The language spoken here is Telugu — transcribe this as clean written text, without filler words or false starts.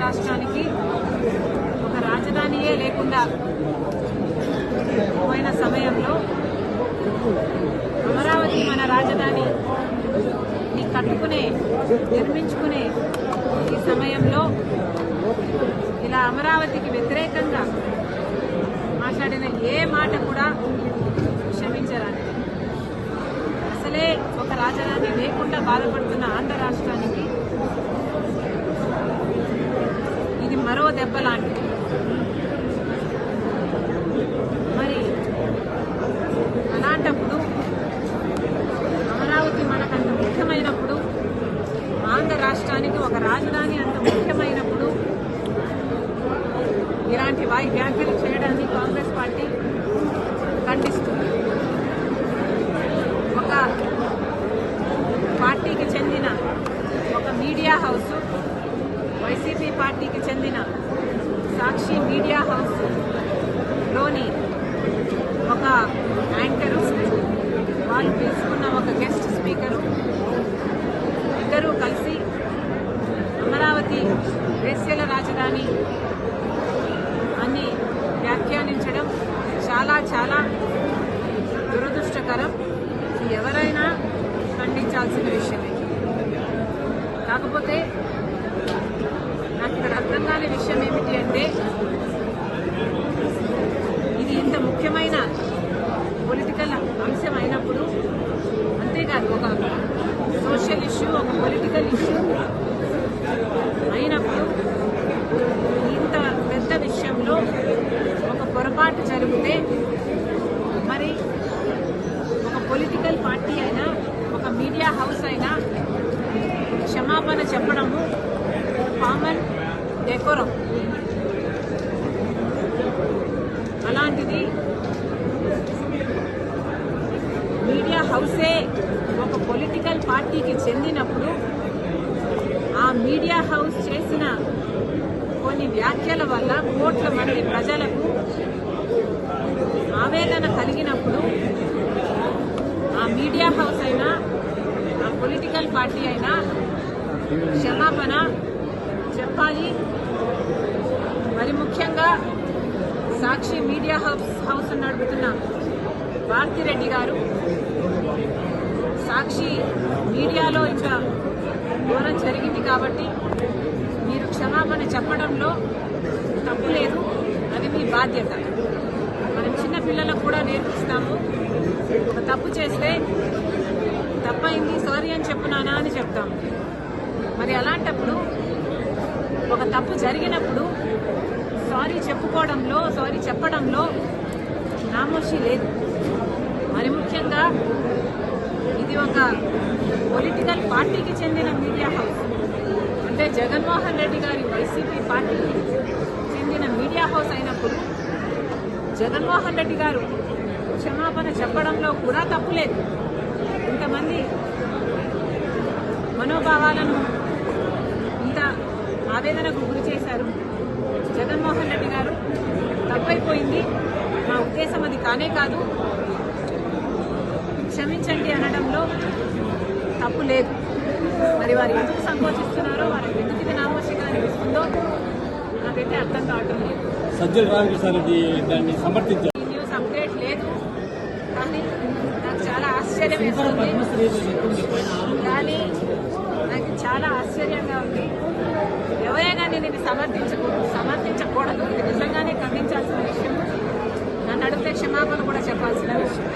రాష్ట్రానికి ఒక రాజధానియే లేకుండా పోయిన సమయంలో అమరావతి మన రాజధాని కట్టుకునే నిర్మించుకునే ఈ సమయంలో ఇలా అమరావతికి వ్యతిరేకంగా మాట్లాడిన ఏ మాట కూడా క్షమించరాని. అసలే ఒక రాజధాని లేకుండా బాధపడుతున్న ఆంధ్ర రాష్ట్రానికి ఇది మరో దెబ్బ లాంటిది. మరి అలాంటప్పుడు అమరావతి మనకంత ముఖ్యమైనప్పుడు, ఆంధ్ర రాష్ట్రానికి ఒక రాజధాని అంత ముఖ్యమైనప్పుడు ఇలాంటి వ్యాఖ్యలు చేయడాన్ని కాంగ్రెస్ పార్టీ ఖండిస్తుంది. ఒక పార్టీకి చెందిన ఒక మీడియా హౌస్, వైసీపీ పార్టీకి చెందిన సాక్షి మీడియా హౌస్ లోని ఒక యాంకరు, వాళ్ళు పిలుచుకున్న ఒక గెస్ట్ స్పీకరు ఇద్దరూ కలిసి అమరావతి వేశ్యల రాజధాని అని వ్యాఖ్యానించడం చాలా చాలా దురదృష్టకరం. ఎవరైనా ఖండించాల్సిన విషయమే. కాకపోతే నాకు ఇక్కడ అర్థం కాని విషయం ఏమిటి అంటే, ఇది ఇంత ముఖ్యమైన పొలిటికల్ అంశం అయినప్పుడు, అంతేకాదు ఒక సోషల్ ఇష్యూ, ఒక పొలిటికల్ ఇష్యూ అయినప్పుడు ఇంత పెద్ద విషయంలో ఒక పొరపాటు జరిగితే మరి ఒక పొలిటికల్ పార్టీ అయినా ఒక మీడియా హౌస్ అయినా క్షమాపణ చెప్పడము కామన్ డెకోరం. అలాంటిది మీడియా హౌసే ఒక పొలిటికల్ పార్టీకి చెందినప్పుడు ఆ మీడియా హౌస్ చేసిన కొన్ని వ్యాఖ్యల వల్ల కోట్ల మంది ప్రజలకు ఆవేదన కలిగినప్పుడు ఆ మీడియా హౌస్ అయినా ఆ పొలిటికల్ పార్టీ అయినా క్షమాపణ చెప్పాలి. మరి ముఖ్యంగా సాక్షి మీడియా హౌస్ నడుపుతున్న భారతిరెడ్డి గారు సాక్షి మీడియాలో ఇంకా ఘోరం జరిగింది కాబట్టి మీరు క్షమాపణ చెప్పడంలో తప్పు లేదు, అది మీ బాధ్యత. మనం చిన్న పిల్లలకు కూడా నేర్పిస్తాము, ఒక తప్పు చేస్తే తప్పైంది సారీ అని చెప్పునానా అని చెప్తాము. మరి అలాంటప్పుడు ఒక తప్పు జరిగినప్పుడు సారీ చెప్పుకోవడంలో, సారీ చెప్పడంలో నామోషి లేదు. మరి ముఖ్యంగా ఇది ఒక పొలిటికల్ పార్టీకి చెందిన మీడియా హౌస్, అంటే జగన్మోహన్ రెడ్డి గారి వైసీపీ పార్టీకి చెందిన మీడియా హౌస్ అయినప్పుడు జగన్మోహన్ రెడ్డి గారు క్షమాపణ చెప్పడంలో కూడా తప్పు లేదు. ఇంతమంది మనోభావాలను ఇంత ఆవేదనకు గురి చేశారు. జగన్మోహన్ రెడ్డి గారు తప్పైపోయింది, మా ఉద్దేశం అది కానే కాదు, క్షమించండి అనడంలో తప్పు లేదు. మరి వారు ఎందుకు సంకోచిస్తున్నారో, వారికి ఎందుకు ఇది నామోషిగా అనిపిస్తుందో నాకైతే అర్థం కావటం లేదు. సజ్జల రామకృష్ణారెడ్డి దాన్ని సమర్థించారు. ఈ న్యూస్ అప్డేట్ లేదు, కానీ నాకు చాలా ఆశ్చర్యం వేస్తుంది. కానీ నాకు చాలా ఆశ్చర్యంగా ఉంది. ఎవరైనా నేను ఇది సమర్థించకూడదు, ఇది నిజంగానే ఖండించాల్సిన విషయం. నన్ను అడిగితే క్షమాపణ కూడా చెప్పాల్సిన విషయం.